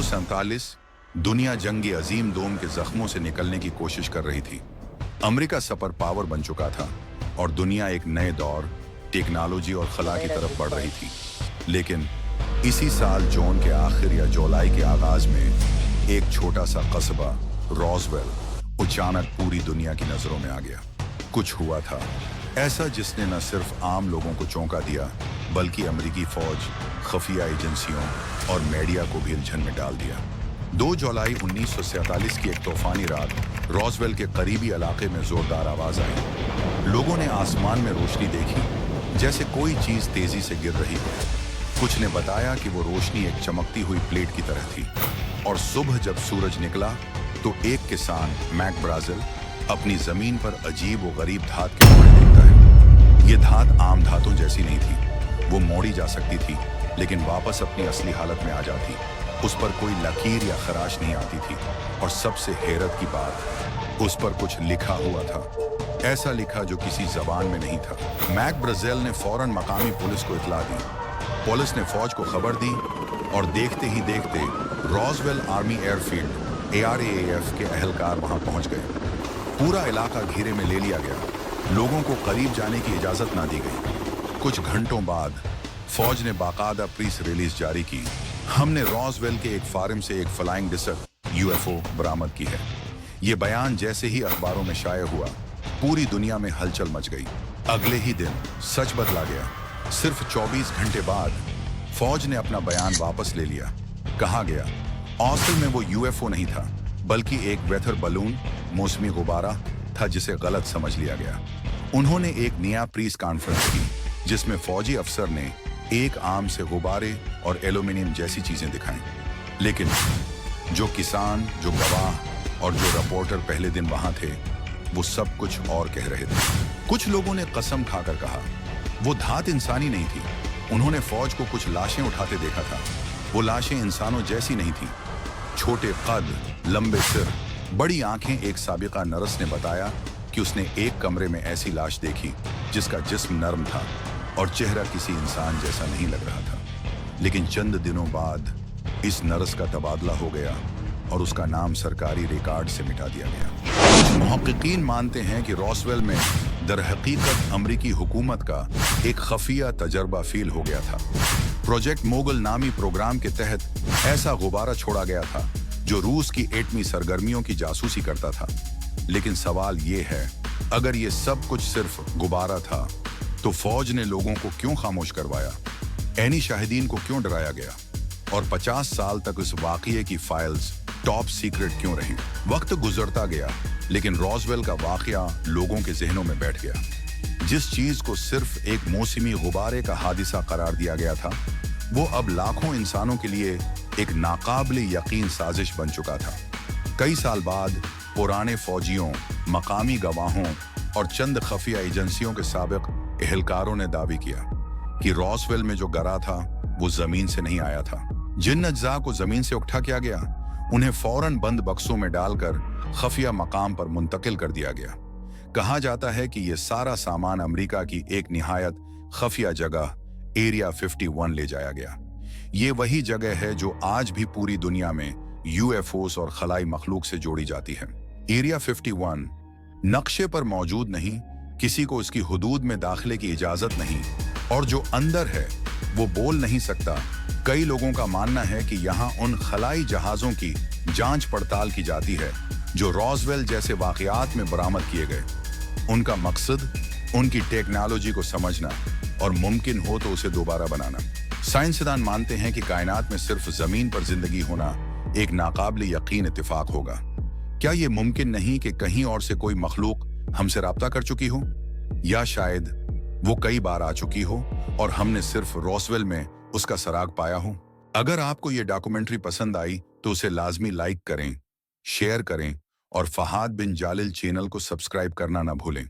1947 दुनिया जंग अजीम दोम के जख्मों से निकलने की कोशिश कर रही थी। अमेरिका सुपर पावर बन चुका था और दुनिया एक नए दौर, टेक्नोलॉजी और खला की तरफ बढ़ रही थी। लेकिन इसी साल जून के आखिर या जुलाई के आगाज में एक छोटा सा कस्बा रॉसवेल अचानक पूरी दुनिया की नजरों में आ गया। कुछ हुआ था ऐसा जिसने न सिर्फ आम लोगों को चौंका दिया, बल्कि अमेरिकी फौज, खुफिया एजेंसियों और मीडिया को भी उलझन में डाल दिया। 2 जुलाई 1947 की एक तूफानी रात रॉसवेल के करीबी इलाके में जोरदार आवाज आई। लोगों ने आसमान में रोशनी देखी, जैसे कोई चीज तेजी से गिर रही हो। कुछ ने बताया कि वो रोशनी एक चमकती हुई प्लेट की तरह थी। और सुबह जब सूरज निकला तो एक किसान मैक ब्राजिल अपनी जमीन पर अजीब व गरीब धात के टुकड़े देखता है। ये धात आम धातों जैसी नहीं थी, वो मोड़ी जा सकती थी लेकिन वापस अपनी असली हालत में आ जाती। उस पर कोई लकीर या खराश नहीं आती थी और सबसे हैरत की बात, उस पर कुछ लिखा हुआ था। ऐसा लिखा जो किसी जबान में नहीं था। मैक ब्राजिल ने फौरन मकामी पुलिस को इत्तला दी। पुलिस ने फौज को खबर दी और देखते ही देखते रॉसवेल आर्मी एयरफील्ड ARAAF के अहलकार वहां पहुंच गए। पूरा इलाका घेरे में ले लिया गया। लोगों को करीब जाने की इजाजत ना दी गई। कुछ घंटों बाद फौज ने बाकायदा प्रेस रिलीज जारी की। हमने रॉसवेल के एक फार्म से एक फ्लाइंग डिस्क UFO बरामद की है। ये बयान जैसे ही अखबारों में शाये हुआ, पूरी दुनिया में हलचल मच गई। अगले ही दिन सच बदला गया। सिर्फ 24 घंटे बाद फौज ने अपना बयान वापस ले लिया। कहा गया असल में वो UFO नहीं था, बल्कि एक वेदर बलून, मौसमी गुब्बारा था जिसे गलत समझ लिया गया। उन्होंने एक नया प्रेस कॉन्फ्रेंस की जिसमें फौजी अफसर ने एक आम से गुब्बारे और एल्यूमिनियम जैसी चीजें दिखाई। लेकिन जो किसान, जो गवाह और जो रिपोर्टर पहले दिन वहां थे, वो सब कुछ और कह रहे थे। कुछ लोगों ने कसम खाकर कहा वो धात इंसानी नहीं थी। उन्होंने फौज को कुछ लाशें उठाते देखा था। वो लाशें इंसानों जैसी नहीं थी। छोटे कद, लंबे सिर, बड़ी आंखें। एक साबिका नर्स ने बताया कि उसने एक कमरे में ऐसी लाश देखी जिसका जिस्म नर्म था और चेहरा किसी इंसान जैसा नहीं लग रहा था। लेकिन चंद दिनों बाद इस नर्स का तबादला हो गया और उसका नाम सरकारी रिकॉर्ड से मिटा दिया गया। कुछ मुहक्किकीन मानते हैं कि रॉसवेल में दरहकीकत अमरीकी हुकूमत का एक खफिया तजर्बा फील हो गया था। प्रोजेक्ट मोगल नामी प्रोग्राम के तहत ऐसा गुब्बारा छोड़ा गया था जो रूस की एटमी सरगर्मियों की जासूसी करता था। लेकिन सवाल ये है, अगर ये सब कुछ सिर्फ गुब्बारा था तो फौज ने लोगों को क्यों खामोश करवाया? ऐनी शाहिदीन को क्यों डराया गया? और 50 साल तक इस वाकये की फाइल्स टॉप सीक्रेट क्यों रही? वक्त गुजरता गया लेकिन रॉसवेल का वाकया लोगों के जहनों में बैठ गया। जिस चीज को सिर्फ एक मौसमी गुब्बारे का हादिसा करार दिया गया था, वो अब लाखों इंसानों के लिए एक नाकाबिल यकीन साजिश बन चुका था। कई साल बाद पुराने फौजियों, मकामी गवाहों और चंद खफिया एजेंसियों के साबिक एहलकारों ने दावी किया कि रॉसवेल में जो गरा था वो जमीन से नहीं आया था। जिन अज्जा को जमीन से उठा किया गया, उन्हें फौरन बंद बक्सों में डालकर खफिया मकाम पर मुंतकिल कर दिया गया। कहा जाता है कि यह सारा सामान अमेरिका की एक निहायत खफिया जगह एरिया 51 ले जाया गया। ये वही जगह है जो आज भी पूरी दुनिया में UFOs और खलाई मखलूक से जोड़ी जाती है। एरिया 51 नक्शे पर मौजूद नहीं, किसी को इसकी हुदूद में दाखिले की इजाजत नहीं, और जो अंदर है वो बोल नहीं सकता। कई लोगों का मानना है कि यहाँ उन खलाई जहाजों की जांच पड़ताल की जाती है जो रॉसवेल जैसे वाकयात में बरामद किए गए। उनका मकसद उनकी टेक्नोलॉजी को समझना और मुमकिन हो तो उसे दोबारा बनाना। साइंसदान मानते हैं कि कायनात में सिर्फ जमीन पर जिंदगी होना एक नाकाबिल यकीन इत्तेफाक होगा। क्या ये मुमकिन नहीं कि कहीं और से कोई मखलूक हमसे राब्ता कर चुकी हो, या शायद वो कई बार आ चुकी हो और हमने सिर्फ रॉसवेल में उसका सराग पाया हो? अगर आपको ये डॉक्यूमेंट्री पसंद आई तो उसे लाजमी लाइक करें, शेयर करें और फहाद बिन जालिल चैनल को सब्सक्राइब करना ना भूलें।